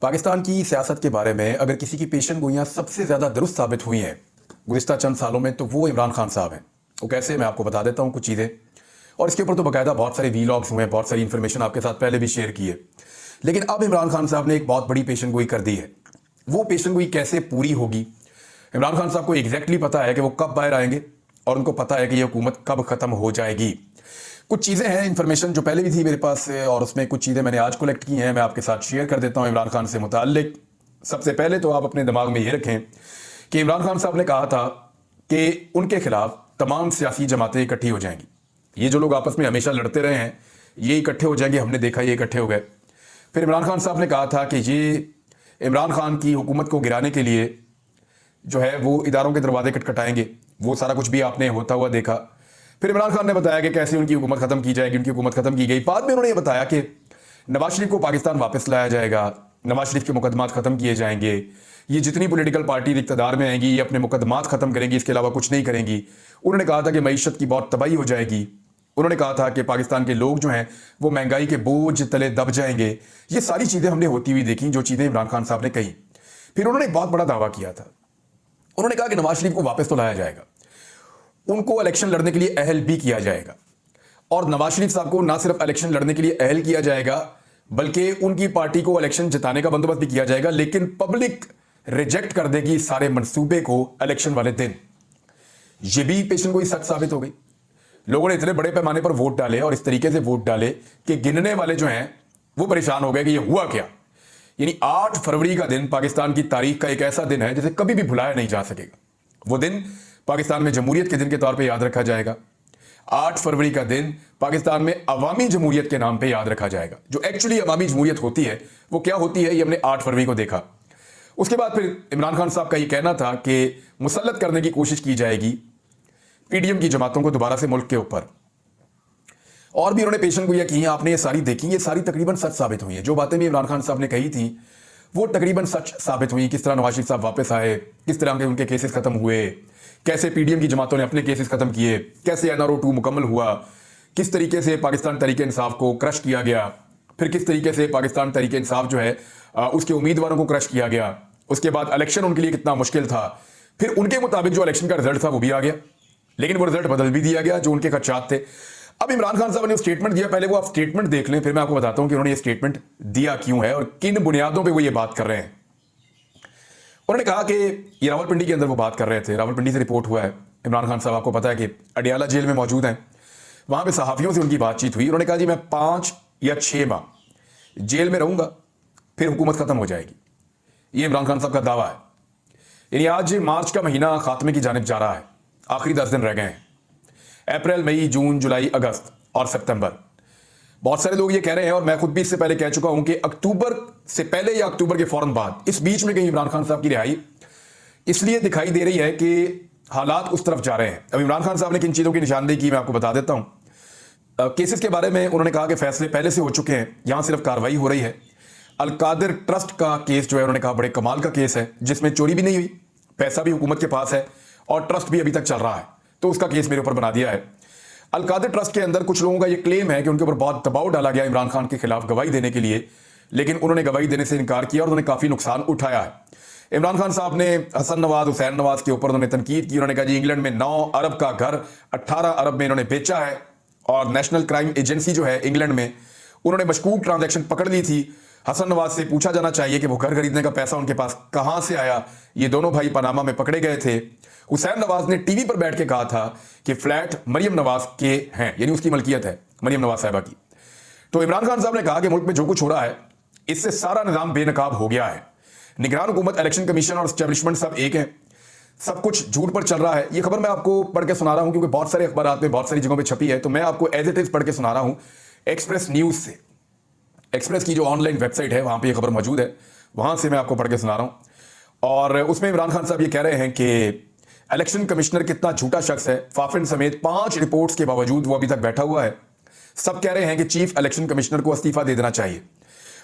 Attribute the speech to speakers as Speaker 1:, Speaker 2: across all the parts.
Speaker 1: पाकिस्तान की सियासत के बारे में अगर किसी की पेशन गोइयाँ सबसे ज़्यादा दुरुस्त साबित हुई हैं गुज़िश्ता चंद सालों में, तो वो इमरान खान साहब हैं। वो कैसे, मैं आपको बता देता हूँ कुछ चीज़ें, और इसके ऊपर तो बाकायदा बहुत सारे वीलॉग्स हुए हैं, बहुत सारी इन्फॉर्मेशन आपके साथ पहले भी शेयर की है। लेकिन अब इमरान खान साहब ने एक बहुत बड़ी पेशन गोई कर दी है। वो पेशन गोई कैसे पूरी होगी, इमरान खान साहब को एग्जैक्टली पता है कि वो कब बाहर आएंगे, और उनको पता है कि ये हुकूमत कब ख़त्म हो जाएगी। कुछ चीज़ें हैं, इन्फॉर्मेशन जो पहले भी थी मेरे पास, और उसमें कुछ चीज़ें मैंने आज कलेक्ट की हैं, मैं आपके साथ शेयर कर देता हूं इमरान खान से मुताल्लिक। सबसे पहले तो आप अपने दिमाग में ये रखें कि इमरान खान साहब ने कहा था कि उनके खिलाफ तमाम सियासी जमातें इकट्ठी हो जाएंगी। ये जो लोग आपस में हमेशा लड़ते रहे हैं, ये इकट्ठे हो जाएंगे। हमने देखा ये इकट्ठे हो गए। फिर इमरान खान साहब ने कहा था कि ये इमरान खान की हुकूमत को गिराने के लिए जो है वो इदारों के दरवाजे खटखटाएंगे। वो सारा कुछ भी आपने होता हुआ देखा। फिर इमरान खान ने बताया कि कैसे उनकी हुकूमत खत्म की जाएगी। उनकी हुकूमत खत्म की गई। बाद में उन्होंने ये बताया कि नवाज शरीफ को पाकिस्तान वापस लाया जाएगा, नवाज शरीफ के मुकदमात खत्म किए जाएंगे, ये जितनी पॉलिटिकल पार्टी इक़्तिदार में आएंगी ये अपने मुकदमात खत्म करेंगी, इसके अलावा कुछ नहीं करेंगी। उन्होंने कहा था कि मईशत की बहुत तबाही हो जाएगी। उन्होंने कहा था कि पाकिस्तान के लोग जो हैं वो महंगाई के बोझ तले दब जाएंगे। ये सारी चीज़ें हमने होती हुई देखी, जो चीज़ें इमरान खान साहब ने कही। फिर उन्होंने एक बहुत बड़ा दावा किया था। उन्होंने कहा कि नवाज शरीफ को वापस तो लाया जाएगा, उनको इलेक्शन लड़ने के लिए अहल भी किया जाएगा, और नवाज शरीफ साहब को ना सिर्फ इलेक्शन लड़ने के लिए अहल किया जाएगा बल्कि उनकी पार्टी को इलेक्शन जिताने का बंदोबस्त भी किया जाएगा। लेकिन पब्लिक रिजेक्ट कर देगी सारे मंसूबे को इलेक्शन वाले दिन। यह भी पेशन गोई सच साबित हो गई। लोगों ने इतने बड़े पैमाने पर वोट डाले और इस तरीके से वोट डाले कि गिनने वाले जो हैं वो परेशान हो गए कि ये हुआ क्या। यानी 8 फरवरी का दिन पाकिस्तान की तारीख का एक ऐसा दिन है जिसे कभी भी भुलाया नहीं जा सकेगा। वो दिन पाकिस्तान में जमहूरियत के दिन के तौर पे याद रखा जाएगा। 8 फरवरी का दिन पाकिस्तान में अवामी जमहूरियत के नाम पे याद रखा जाएगा। जो एक्चुअली अवामी जमहूरियत होती है वो क्या होती है, ये हमने 8 फरवरी को देखा। उसके बाद फिर इमरान खान साहब का ये कहना था कि मुसल्लत करने की कोशिश की जाएगी पीडीएम की जमातों को दोबारा से मुल्क के ऊपर। और भी उन्होंने पेशन गोइयां की हैं, आपने ये सारी देखी, ये सारी तकरीबन सच साबित हुई हैं। जो बातें भी इमरान खान साहब ने कही थी वो तकरीबन सच साबित हुई। किस तरह नवाज शरीफ साहब वापस आए, किस तरह के उनके केसेस खत्म हुए, कैसे पीडीएम की जमातों ने अपने केसेस खत्म किए, कैसे एनआरओ 2 मुकम्मल हुआ, किस तरीके से पाकिस्तान तहरीक इंसाफ को क्रश किया गया, फिर किस तरीके से पाकिस्तान तहरीक इंसाफ जो है उसके उम्मीदवारों को क्रश किया गया। उसके बाद इलेक्शन उनके लिए कितना मुश्किल था। फिर उनके मुताबिक जो इलेक्शन का रिजल्ट था वो भी आ गया, लेकिन वो रिजल्ट बदल भी दिया गया जो उनके खदशात थे। अब इमरान खान साहब ने स्टेटमेंट दिया, पहले वो आप स्टेटमेंट देख लें, फिर मैं आपको बताता हूं कि उन्होंने ये स्टेटमेंट दिया क्यों है और किन बुनियादों पे वो ये बात कर रहे हैं। उन्होंने कहा कि ये रावलपिंडी के अंदर वो बात कर रहे थे। रावलपिंडी से रिपोर्ट हुआ है। इमरान खान साहब आपको पता है कि अडियाला जेल में मौजूद हैं। वहां पे सहाफियों से उनकी बातचीत हुई। उन्होंने कहा जी मैं 5 या 6 माह जेल में रहूंगा, फिर हुकूमत खत्म हो जाएगी। ये इमरान खान साहब का दावा है। यानी आज मार्च का महीना खात्मे की जानिब जा रहा है, आखिरी 10 दिन रह गए हैं। अप्रैल, मई, जून, जुलाई, अगस्त और सितंबर। बहुत सारे लोग ये कह रहे हैं, और मैं खुद भी इससे पहले कह चुका हूं, कि अक्टूबर से पहले या अक्टूबर के फौरन बाद, इस बीच में कहीं इमरान खान साहब की रिहाई इसलिए दिखाई दे रही है कि हालात उस तरफ जा रहे हैं। अब इमरान खान साहब ने किन चीज़ों की निशानदेही की मैं आपको बता देता हूं। केसेस के बारे में उन्होंने कहा कि फैसले पहले से हो चुके हैं, यहां सिर्फ कार्रवाई हो रही है। अलकादिर ट्रस्ट का केस जो है उन्होंने कहा बड़े कमाल का केस है, जिसमें चोरी भी नहीं हुई, पैसा भी हुकूमत के पास है और ट्रस्ट भी अभी तक चल रहा है, तो उसका केस मेरे ऊपर बना दिया है। अलकादिर ट्रस्ट के अंदर कुछ लोगों का यह क्लेम है कि उनके ऊपर बहुत दबाव डाला गया इमरान खान के खिलाफ गवाही देने के लिए, लेकिन उन्होंने गवाही देने से इनकार किया और उन्होंने काफी नुकसान उठाया है। इमरान खान साहब ने हसन नवाज, हुसैन नवाज के ऊपर उन्होंने तनकीद की। उन्होंने कहा जी इंग्लैंड में 9 अरब का घर 18 अरब में इन्होंने बेचा है, और नेशनल क्राइम एजेंसी जो है इंग्लैंड में, उन्होंने मशकूक ट्रांजैक्शन पकड़ ली थी। हसन नवाज से पूछा जाना चाहिए कि वो घर खरीदने का पैसा उनके पास कहां से आया। ये दोनों भाई पनामा में पकड़े गए थे। हुसैन नवाज ने टीवी पर बैठ के कहा था कि फ्लैट मरियम नवाज के हैं, यानी उसकी मलकियत है मरियम नवाज साहिबा की। तो इमरान खान साहब ने कहा कि मुल्क में जो कुछ हो रहा है इससे सारा निजाम बेनकाब हो गया है। निगरान हुकूमत, इलेक्शन कमीशन और एस्टेब्लिशमेंट सब एक है, सब कुछ झूठ पर चल रहा है। ये खबर मैं आपको पढ़ के सुना रहा हूं क्योंकि बहुत सारे अखबार में बहुत सारी जगहों पर छपी है, तो मैं आपको एज इट इज पढ़ के सुना रहा हूं एक्सप्रेस न्यूज से। एक्सप्रेस की जो ऑनलाइन वेबसाइट है वहां पे ये खबर मौजूद है, वहां से मैं आपको पढ़ के सुना रहा हूं। और उसमें इमरान खान साहब ये कह रहे हैं कि इलेक्शन कमिश्नर कितना झूठा शख्स है। फाफिन समेत 5 रिपोर्ट्स के बावजूद वो अभी तक बैठा हुआ है। सब कह रहे हैं कि चीफ इलेक्शन कमिश्नर को इस्तीफा दे देना चाहिए।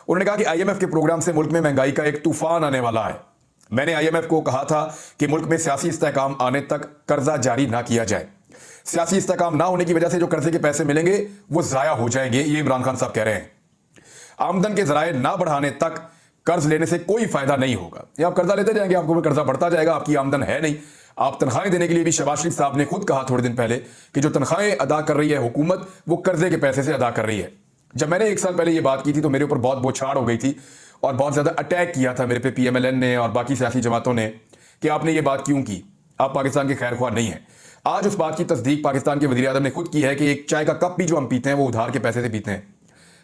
Speaker 1: उन्होंने कहा कि आईएमएफ के प्रोग्राम से मुल्क में महंगाई का एक तूफान आने वाला है। मैंने आईएमएफ को कहा था कि मुल्क में सियासी इस्तेहकाम आने तक कर्जा जारी ना किया जाए। सियासी इस्तेहकाम ना होने की वजह से जो कर्जे के पैसे मिलेंगे वो जाया हो जाएंगे, ये इमरान खान साहब कह रहे हैं। आमदन के जराए ना बढ़ाने तक कर्ज लेने से कोई फायदा नहीं होगा। ये आप कर्जा लेते जाएंगे, आपको कर्जा बढ़ता जाएगा, आपकी आमदन है नहीं। आप तनख्वाहें देने के लिए भी शहबाज शरीफ साहब ने खुद कहा थोड़े दिन पहले कि जो तनख्वाहें अदा कर रही है हुकूमत, वो कर्जे के पैसे से अदा कर रही है। जब मैंने 1 साल पहले ये बात की थी तो मेरे ऊपर बहुत बौछार हो गई थी और बहुत ज़्यादा अटैक किया था मेरे पे PMLN ने और बाकी सियासी जमातों ने कि आपने ये बात क्यों की, आप पाकिस्तान के खैर ख्वाह नहीं है। आज उस बात की तस्दीक पाकिस्तान के वज़ीर आज़म ने खुद की है कि एक चाय का कप भी जो हम पीते हैं वो उधार के पैसे से पीते हैं,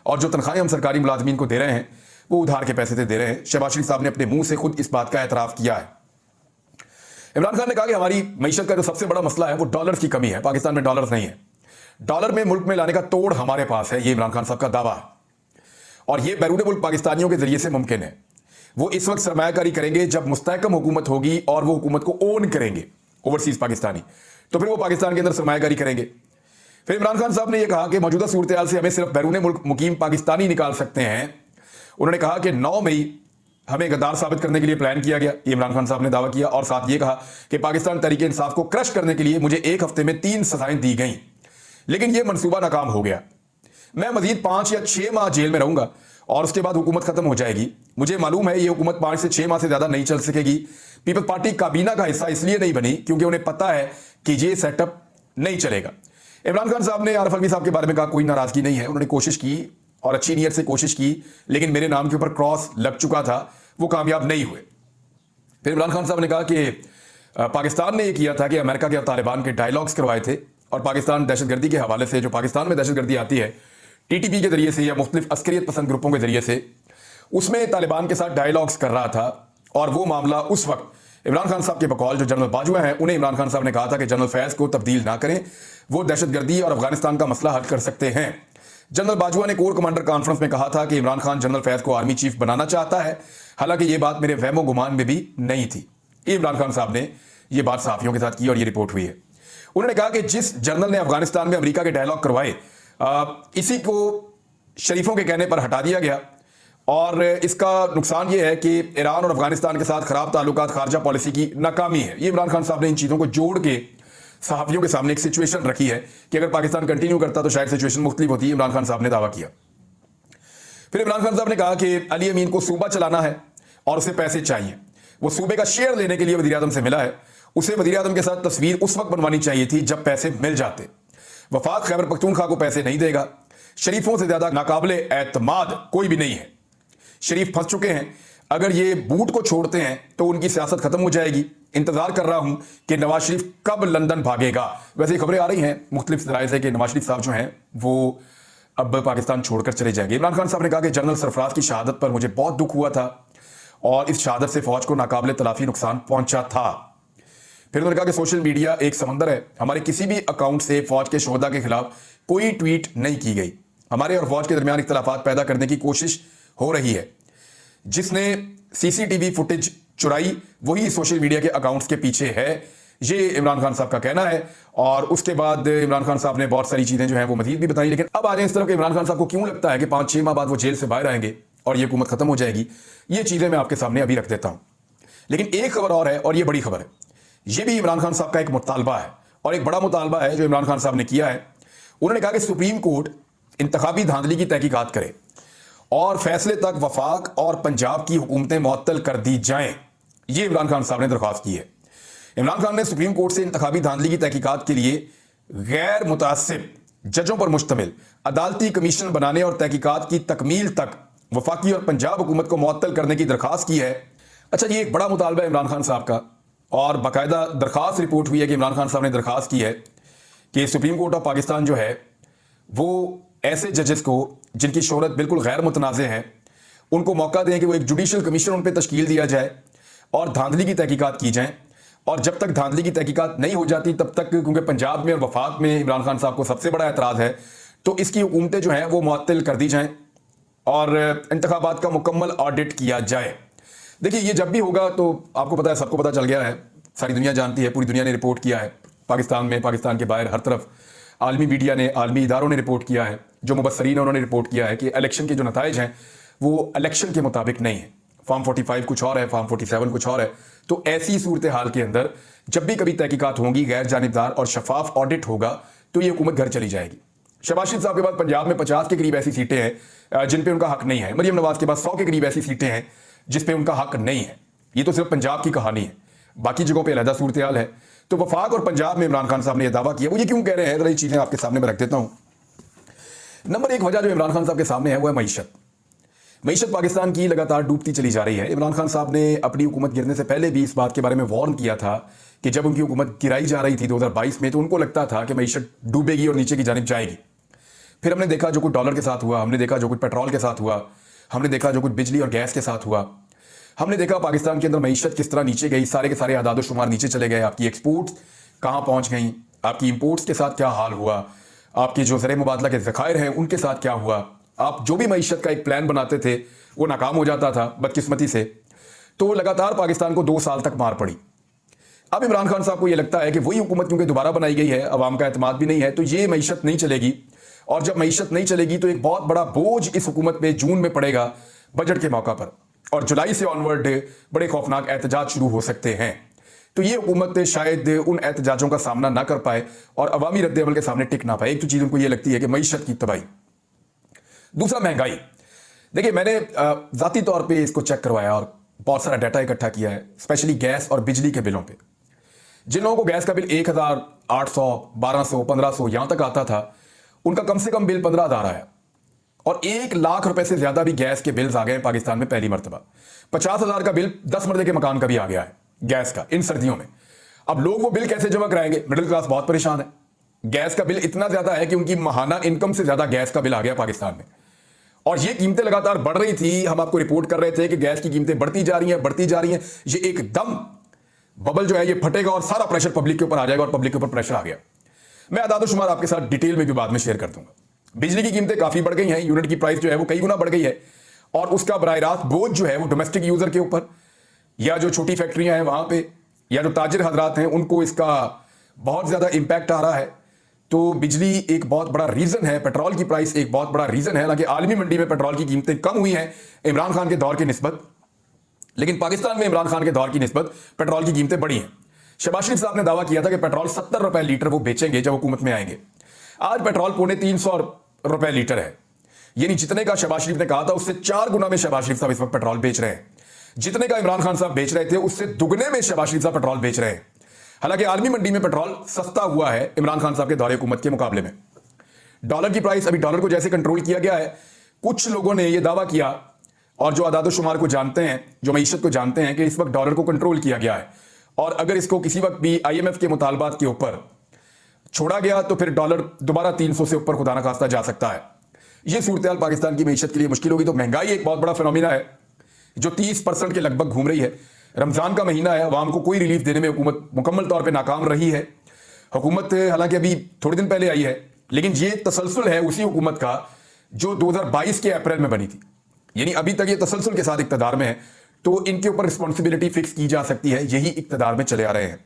Speaker 1: और जो तनख्वाहें हम सरकारी मुलाजमीन को दे रहे हैं वो उधार के पैसे से दे रहे हैं। शहबाज शरीफ साहब ने अपने मुंह से खुद इस बात का एतराफ़ किया है। इमरान खान ने कहा कि हमारी मईशत का जो सबसे बड़ा मसला है वो डॉलर्स की कमी है, पाकिस्तान में डॉलर्स नहीं है, डॉलर में मुल्क में लाने का तोड़ हमारे पास है। ये इमरान खान साहब का दावा है और ये बैरून मुल्क पाकिस्तानियों के जरिए से मुमकिन है। वो इस वक्त सरमायाकारी करेंगे जब मुस्तहकम हुकूमत होगी और वो हुकूमत को ओन करेंगे ओवरसीज पाकिस्तानी, तो फिर वो पाकिस्तान के अंदर सरमायाकारी करेंगे। फिर इमरान खान साहब ने यह कहा कि मौजूदा सूरत हाल से हमें सिर्फ बैरून मुल्क मुकीम पाकिस्तानी निकाल सकते हैं। उन्होंने कहा कि 9 मई हमें गद्दार साबित करने के लिए प्लान किया गया, ये इमरान खान साहब ने दावा किया, और साथ ये कहा कि पाकिस्तान तहरीक इंसाफ को क्रश करने के लिए मुझे 1 हफ्ते में 3 सजाएं दी गई, लेकिन यह मंसूबा नाकाम हो गया। मैं मजीद 5 या 6 माह जेल में रहूंगा और उसके बाद हुकूमत खत्म हो जाएगी। मुझे मालूम है ये हुकूमत 5 से 6 माह से ज्यादा नहीं चल सकेगी। पीपल्स पार्टी काबीना का हिस्सा इसलिए नहीं बनी क्योंकि उन्हें पता है कि ये सेटअप नहीं चलेगा। इमरान खान साहब ने आरिफ अलवी साहब के बारे में कहा कोई नाराजगी नहीं है, उन्होंने कोशिश की और अच्छी नीयत से कोशिश की, लेकिन मेरे नाम के ऊपर क्रॉस लग चुका था, वो कामयाब नहीं हुए। फिर इमरान खान साहब ने कहा कि पाकिस्तान ने यह किया था कि अमेरिका के और तालिबान के डायलॉग्स करवाए थे, और पाकिस्तान दहशतगर्दी के हवाले से जो पाकिस्तान में दहशतगर्दी आती है TTP के जरिए से या मुख्तलिफ अस्करियत पसंद ग्रुपों के जरिए से, उसमें तालिबान के साथ डायलॉग्स कर रहा था। और वो मामला उस वक्त इमरान खान साहब के बकौल जो जनरल बाजवा हैं उन्हें इमरान खान साहब ने कहा था कि जनरल फैज़ को तब्दील ना करें, वो दहशतगर्दी और अफगानिस्तान का मसला हल कर सकते हैं। जनरल बाजवा ने कोर कमांडर कॉन्फ्रेंस में कहा था कि इमरान खान जनरल फैज़ को आर्मी चीफ बनाना चाहता है, हालांकि ये बात मेरे वहमो गुमान में भी नहीं थी। इमरान खान साहब ने ये बात सहाफ़ियों के साथ की और ये रिपोर्ट हुई है। उन्होंने कहा कि जिस जनरल ने अफगानिस्तान में अमेरिका के डायलॉग करवाए, इसी को शरीफों के कहने पर हटा दिया गया, और इसका नुकसान यह है कि ईरान और अफगानिस्तान के साथ खराब ताल्लुकात खारजा पॉलिसी की नाकामी है। ये इमरान खान साहब ने इन चीज़ों को जोड़ के सहाफ़ियों के सामने एक सिचुएशन रखी है कि अगर पाकिस्तान कंटिन्यू करता तो शायद सिचुएशन मुख्तलिफ होती है। इमरान खान साहब ने दावा किया। फिर इमरान खान साहब ने कहा कि अली अमीन को सूबा चलाना है और उसे पैसे चाहिए। वो सूबे का शेयर लेने के लिए वज़ीर आज़म से मिला है, उसे वज़ीर आज़म के साथ तस्वीर उस वक्त बनवानी चाहिए थी जब पैसे मिल जाते। वफाक खैबर पख्तूनख्वा को पैसे नहीं देगा। शरीफों से ज्यादा नाकाबिले एतमाद कोई भी नहीं है। शरीफ फंस चुके हैं, अगर ये बूट को छोड़ते हैं तो उनकी सियासत खत्म हो जाएगी। इंतजार कर रहा हूं कि नवाज शरीफ कब लंदन भागेगा। वैसे खबरें आ रही हैं मुख्तलिफ ज़राए से कि नवाज शरीफ साहब जो हैं वो अब पाकिस्तान छोड़कर चले जाएंगे। इमरान खान साहब ने कहा कि जनरल सरफराज की शहादत पर मुझे बहुत दुख हुआ था और इस शहादत से फौज को नाकाबिले तलाफी नुकसान पहुंचा था। फिर उन्होंने कहा कि सोशल मीडिया एक समंदर है, हमारे किसी भी अकाउंट से फौज के शोहदा के खिलाफ कोई ट्वीट नहीं की गई। हमारे और फौज के दरमियान इख्तलाफात पैदा करने की कोशिश हो रही है। जिसने CCTV फुटेज चुराई वही सोशल मीडिया के अकाउंट्स के पीछे है, ये इमरान खान साहब का कहना है। और उसके बाद इमरान खान साहब ने बहुत सारी चीज़ें जो हैं वो मजीद भी बताई। लेकिन अब आ जाए इस तरफ कि इमरान खान साहब को क्यों लगता है कि 5-6 माह बाद वो जेल से बाहर आएंगे और ये हुकूमत खत्म हो जाएगी। ये चीज़ें मैं आपके सामने अभी रख देता हूँ। लेकिन एक खबर और है, और ये बड़ी खबर है। ये भी इमरान खान साहब का एक मुतालबा है और एक बड़ा मुतालबा है जो इमरान खान साहब ने किया है। उन्होंने कहा कि सुप्रीम कोर्ट इंतखाबी धांधली की तहकीकात करे और फैसले तक वफाक और पंजाब की हुकूमतें मुअत्तल कर दी जाएं। ये इमरान खान साहब ने दरख्वास्त की है। इमरान खान ने सुप्रीम कोर्ट से इंतखाबी धांधली की तहकीकात के लिए गैर मुतासिब जजों पर मुश्तमिल अदालती कमीशन बनाने और तहकीकात की तकमील तक वफाकी और पंजाब हुकूमत को मुअत्तल करने की दरख्वास्त की है। अच्छा, ये एक बड़ा मुतालबा है इमरान खान साहब का, और बाकायदा दरख्वास्त रिपोर्ट हुई है कि इमरान खान साहब ने दरख्वास्त की है कि सुप्रीम कोर्ट ऑफ पाकिस्तान जो है वो ऐसे जजेस को जिनकी शोहरत बिल्कुल गैर मुतनाज़ है उनको मौका दें कि वो एक जुडिशल कमीशन उन पर तश्कील दिया जाए और धांधली की तहकीकात की जाएँ। और जब तक धांधली की तहकीकात नहीं हो जाती तब तक, क्योंकि पंजाब में और वफाक में इमरान खान साहब को सबसे बड़ा एतराज़ है, तो इसकी हुकूमतें जो हैं वो मुअत्तल कर दी जाएँ और इंतखाबात का मुकम्मल ऑडिट किया जाए। देखिए, ये जब भी होगा तो आपको पता है, सबको पता चल गया है, सारी दुनिया जानती है, पूरी दुनिया ने रिपोर्ट किया है, पाकिस्तान में, पाकिस्तान के बाहर, हर तरफ आलमी मीडिया ने, आलमी इदारों ने रिपोर्ट किया है, जो मुबस्सरीन हैं उन्होंने रिपोर्ट किया है कि इलेक्शन के जो नताइज हैं वो इलेक्शन के मुताबिक नहीं है। फॉर्म 45 कुछ और है, फॉर्म 47 कुछ और है। तो ऐसी सूरत हाल के अंदर जब भी कभी तहकीकात होंगी, गैर जानिबदार और शफाफ ऑडिट होगा, तो ये हुकूमत घर चली जाएगी। शहबाज शरीफ साहब के पास पंजाब में 50 के करीब ऐसी सीटें हैं जिन पे उनका हक नहीं है। मरीम नवाज के पास 100 के करीब ऐसी सीटें हैं जिस पे उनका हक नहीं है। ये तो सिर्फ पंजाब की कहानी है, बाकी जगहों पे अलहदा सूरत हाल है। तो वफाक और पंजाब में इमरान खान साहब ने यह दावा किया, वो ये क्यों कह रहे हैं, जरा ये चीज़ें आपके सामने मैं रख देता हूँ। नंबर एक वजह जो इमरान खान साहब के सामने है वो है मीशत। मीशत पाकिस्तान की लगातार डूबती चली जा रही है। इमरान खान साहब ने अपनी हुकूमत गिरने से पहले भी इस बात के बारे में वार्न किया था कि जब उनकी हुकूमत गिराई जा रही थी 2022 में, तो उनको लगता था कि मीशत डूबेगी और नीचे की जानिब जाएगी। फिर हमने देखा जो कुछ डॉलर के साथ हुआ, हमने देखा जो कुछ पेट्रोल के साथ हुआ, हमने देखा जो कुछ बिजली और गैस के साथ हुआ, हमने देखा पाकिस्तान के अंदर मीशत किस तरह नीचे गई, सारे के सारे आदाद शुमार नीचे चले गए। आपकी एक्सपोर्ट्स कहाँ पहुँच गई, आपकी इम्पोर्ट्स के साथ क्या हाल हुआ, आपके जो ज़र मुबादला के ज़खायर हैं उनके साथ क्या हुआ। आप जो भी मीशत का एक प्लान बनाते थे वो नाकाम हो जाता था बदकिस्मती से। तो लगातार पाकिस्तान को 2 साल तक मार पड़ी। अब इमरान खान साहब को यह लगता है कि वही हुकूमत क्योंकि दोबारा बनाई गई है, अवाम का एतमाद भी नहीं है, तो ये मीशत नहीं चलेगी। और जब मीशत नहीं चलेगी तो एक बहुत बड़ा बोझ इस हुकूमत पे जून में पड़ेगा बजट के मौका पर, और जुलाई से ऑनवर्ड बड़े खौफनाक एहतजाज शुरू हो सकते हैं। तो ये हुकूमत शायद उन एहतजाजों का सामना ना कर पाए और अवामी रद्द-ए-अमल के सामने टिक ना पाए। एक तो चीज़ उनको ये लगती है कि मीशत की तबाही। दूसरा महंगाई। देखिए, मैंने ज़ाती तौर पे इसको चेक करवाया और बहुत सारा डाटा इकट्ठा किया है, स्पेशली गैस और बिजली के बिलों पे। जिन लोगों को गैस का बिल 1800, 1200, 1500 यहाँ तक आता था, उनका कम से कम बिल 15,000 आया। और 1 लाख रुपए से ज़्यादा भी गैस के बिल्स आ गए पाकिस्तान में पहली मरतबा। 50,000 का बिल 10 मरले के मकान का भी आ गया है गैस का इन सर्दियों में। अब लोग वो बिल कैसे जमा कराएंगे? मिडिल क्लास बहुत परेशान है। गैस का बिल इतना ज़्यादा है कि उनकी माहाना इनकम से ज़्यादा गैस का बिल आ गया पाकिस्तान में। और ये कीमतें लगातार बढ़ रही थी। हम आपको रिपोर्ट कर रहे थे कि गैस की कीमतें बढ़ती जा रही हैं, बढ़ती जा रही हैं। ये एकदम बबल जो है ये फटेगा और सारा प्रेशर पब्लिक के ऊपर आ जाएगा, और पब्लिक के ऊपर प्रेशर आ गया। मैं आदाद शुमार आपके साथ डिटेल में भी बाद में शेयर कर दूंगा। बिजली की कीमतें काफ़ी बढ़ गई हैं, यूनिट की प्राइस जो है वो कई गुना बढ़ गई है, और उसका बराह रास्त बोझ जो है वो डोमेस्टिक यूज़र के ऊपर, या जो छोटी फैक्ट्रियाँ हैं वहाँ पे, या जो ताजिर हजरात हैं, उनको इसका बहुत ज़्यादा इम्पैक्ट आ रहा है। तो बिजली एक बहुत बड़ा रीज़न है, पेट्रोल की प्राइस एक बहुत बड़ा रीज़न है। हालांकि आलमी मंडी में पेट्रोल की कीमतें कम हुई हैं इमरान खान के दौर की निस्बत, लेकिन पाकिस्तान में इमरान खान के दौर की निस्बत पेट्रोल की कीमतें बढ़ी हैं। शहबाज शरीफ साहब ने दावा किया था कि पेट्रोल 70 रुपए लीटर वो बेचेंगे जब हुकूमत में आएंगे। आज पेट्रोल 350 रुपए लीटर है, यानी जितने का शहबाज शरीफ ने कहा था उससे 4 गुना में शहबाज शरीफ साहब इस वक्त पेट्रोल बेच रहे हैं। जितने का इमरान खान साहब बेच रहे थे उससे दुगने में शहबाज शरीफ साहब पेट्रोल बेच रहे हैं। हालांकि आलमी मंडी में पेट्रोल सस्ता हुआ है इमरान खान साहब के दौरे हुकूमत के मुकाबले में। डॉलर की प्राइस, अभी डॉलर को जैसे कंट्रोल किया गया है, कुछ लोगों ने यह दावा किया, और जो आदाद शुमार को जानते हैं, जो मईशत को जानते हैं, कि इस वक्त डॉलर को कंट्रोल किया गया है, और अगर इसको किसी वक्त भी IMF के मुतालबात के ऊपर छोड़ा गया तो फिर डॉलर दोबारा 300 से ऊपर खुदा ना खास्ता जा सकता है। यह सूरत हाल पाकिस्तान की मईशत के लिए मुश्किल होगी। तो महंगाई एक बहुत बड़ा फिनोमिना है जो 30% के लगभग घूम रही है। रमजान का महीना है, अवाम को कोई रिलीफ देने में हुकूमत मुकम्मल तौर पर नाकाम रही है। हुकूमत हालांकि अभी थोड़े दिन पहले आई है, लेकिन ये तसलसल है उसी हुकूमत का जो 2022 के अप्रैल में बनी थी, यानी अभी तक ये तसलसल के साथ इक़्तिदार में है। तो इनके ऊपर रिस्पॉन्सिबिलिटी फिक्स की जा सकती है, यही इक़्तिदार में चले आ रहे हैं।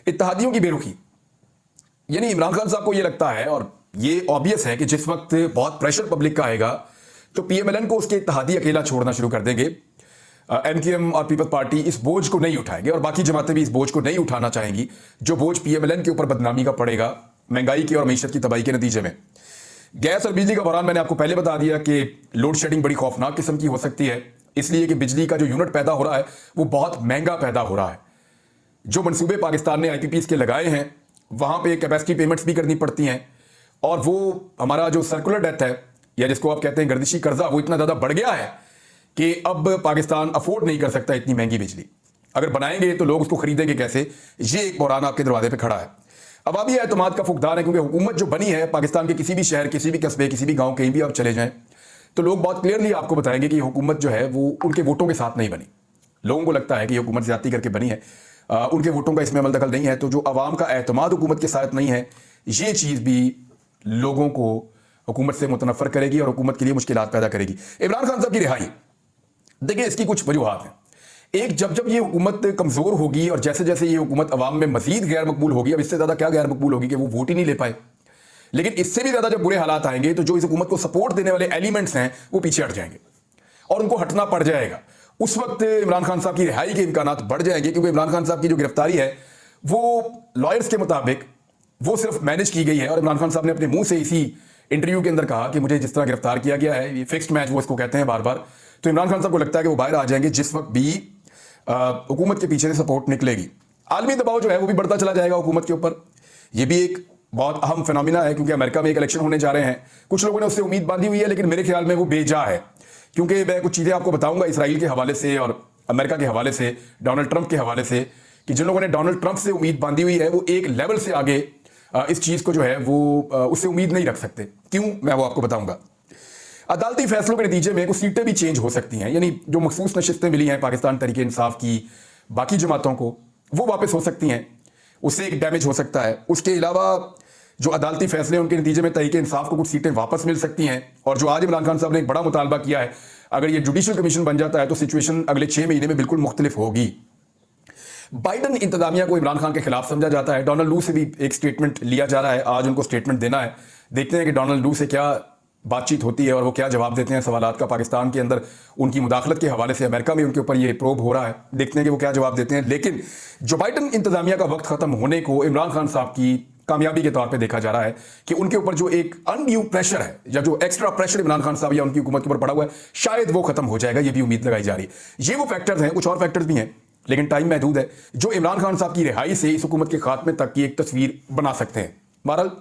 Speaker 1: इत्तेहादियों की बेरुखी, यानी इमरान खान साहब को ये लगता है, और ये ऑब्वियस है, कि जिस वक्त बहुत प्रेशर पब्लिक का आएगा तो PMLN को उसके इत्तेहादी अकेला छोड़ना शुरू कर देंगे। MKM और पीपल्स पार्टी इस बोझ को नहीं उठाएंगे, और बाकी जमातें भी इस बोझ को नहीं उठाना चाहेंगी जो बोझ PMLN के ऊपर बदनामी का पड़ेगा महंगाई की और मईशत की तबाही के नतीजे में। गैस और बिजली का बहरान मैंने आपको पहले बता दिया कि लोड शेडिंग बड़ी खौफनाक किस्म की हो सकती है, इसलिए कि बिजली का जो यूनिट पैदा हो रहा है वो बहुत महंगा पैदा हो रहा है। जो मनसूबे पाकिस्तान ने IPPs के लगाए हैं वहाँ पे कैपेसिटी पेमेंट्स भी करनी पड़ती हैं, और वो हमारा जो सर्कुलर डेथ है, या जिसको आप कहते हैं गर्दिशी कर्जा, वो इतना ज़्यादा बढ़ गया है कि अब पाकिस्तान अफोर्ड नहीं कर सकता इतनी महंगी बिजली। अगर बनाएंगे तो लोग उसको खरीदेंगे कैसे? ये एक बहरान आपके दरवाजे पर खड़ा है। अवामी एतमाद का फुकदान है, क्योंकि हुकूमत जो बनी है पाकिस्तान के किसी भी शहर, किसी भी कस्बे, किसी भी गाँव, कहीं भी आप चले जाएँ तो लोग बहुत क्लियरली आपको बताएंगे कि हुकूमत जो है वो उनके वोटों के साथ नहीं बनी। लोगों को लगता है कि ये हुकूमत ज़्यादती करके बनी है, उनके वोटों का इसमें अमल दखल नहीं है। तो जो अवाम का एतमाद हुकूमत के साथ नहीं है, ये चीज़ भी लोगों को हुकूमत से मुतनफ़र करेगी और हुकूमत के लिए मुश्किलात पैदा करेगी। इमरान खान साहब की रिहाई, देखिए इसकी कुछ वजूहात हैं। एक, जब ये हुकूमत कमज़ोर होगी और जैसे जैसे ये हुकूमत अवाम में मज़ीद गैर मकबूल होगी, अब इससे ज़्यादा क्या गैर मकबूल होगी कि वो वोट ही नहीं ले पाए, लेकिन इससे भी ज़्यादा जब बुरे हालात आएंगे तो जो इस हुकूमत को सपोर्ट देने वाले एलिमेंट्स हैं वो पीछे हट जाएंगे और उनको हटना पड़ जाएगा। उस वक्त इमरान खान साहब की रिहाई के इम्कानात बढ़ जाएंगे, क्योंकि इमरान खान साहब की जो गिरफ्तारी है वो लॉयर्स के मुताबिक वो सिर्फ मैनेज की गई है, और इमरान खान साहब ने अपने मुंह से इसी इंटरव्यू के अंदर कहा कि मुझे जिस तरह गिरफ्तार किया गया है, ये फिक्स्ड मैच वो इसको कहते हैं बार बार, तो इमरान खान साहब को लगता है कि वो बाहर आ जाएंगे जिस वक्त भी हुकूमत के पीछे से सपोर्ट निकलेगी। आलमी दबाव जो है वो भी बढ़ता चला जाएगा हुकूमत के ऊपर। ये भी एक बहुत अहम फिनोमिना है, क्योंकि अमेरिका में एक इलेक्शन होने जा रहे हैं। कुछ लोगों ने उससे उम्मीद बांधी हुई है, लेकिन मेरे ख्याल में वो बेजा है, क्योंकि मैं कुछ चीज़ें आपको बताऊंगा इसराइल के हवाले से और अमेरिका के हवाले से, डोनाल्ड ट्रंप के हवाले से, कि जिन लोगों ने डोनाल्ड ट्रंप से उम्मीद बांधी हुई है वो एक लेवल से आगे इस चीज़ को जो है वो उससे उम्मीद नहीं रख सकते। क्यों, मैं वो आपको बताऊंगा। अदालती फैसलों के नतीजे में कुछ सीटें भी चेंज हो सकती हैं, यानी जो मखसूस नशिस्तें मिली हैं पाकिस्तान तहरीक इंसाफ की बाकी जमातों को, वो वापस हो सकती हैं, उससे एक डैमेज हो सकता है। उसके अलावा जो अदालती फैसले हैं उनके नतीजे में तहरीक इंसाफ को कुछ सीटें वापस मिल सकती हैं। और जो आज इमरान खान साहब ने एक बड़ा मुतालबा किया है, अगर ये जुडिशल कमीशन बन जाता है तो सिचुएशन अगले 6 महीने में बिल्कुल मुख्तलिफ होगी। बाइडन इंतजामिया को इमरान खान के खिलाफ समझा जाता है। डोनाल्ड लू से भी एक स्टेटमेंट लिया जा रहा है, आज उनको स्टेटमेंट देना है। देखते हैं कि डोनाल्ड लू से क्या बातचीत होती है और वो क्या जवाब देते हैं सवालात का। पाकिस्तान के अंदर उनकी मुदाखलत के हवाले से अमेरिका में उनके ऊपर ये प्रोब हो रहा है, देखते हैं कि वो क्या जवाब देते हैं। लेकिन जो बाइडन इंतजामिया का वक्त खत्म होने को इमरान खान साहब की कामयाबी के तौर पे देखा जा रहा है कि उनके ऊपर जो एक अनड्यू प्रेशर है या जो एक्स्ट्रा प्रेशर इमरान खान साहब या उनकी हुकूमत के ऊपर पड़ा हुआ है, शायद वो खत्म हो जाएगा। ये भी उम्मीद लगाई जा रही है। ये वो फैक्टर्स हैं, कुछ और फैक्टर्स भी हैं, लेकिन टाइम महदूद है, जो इमरान खान साहब की रिहाई से इस हुकूमत के खात्मे तक की एक तस्वीर बना सकते हैं। बहरहाल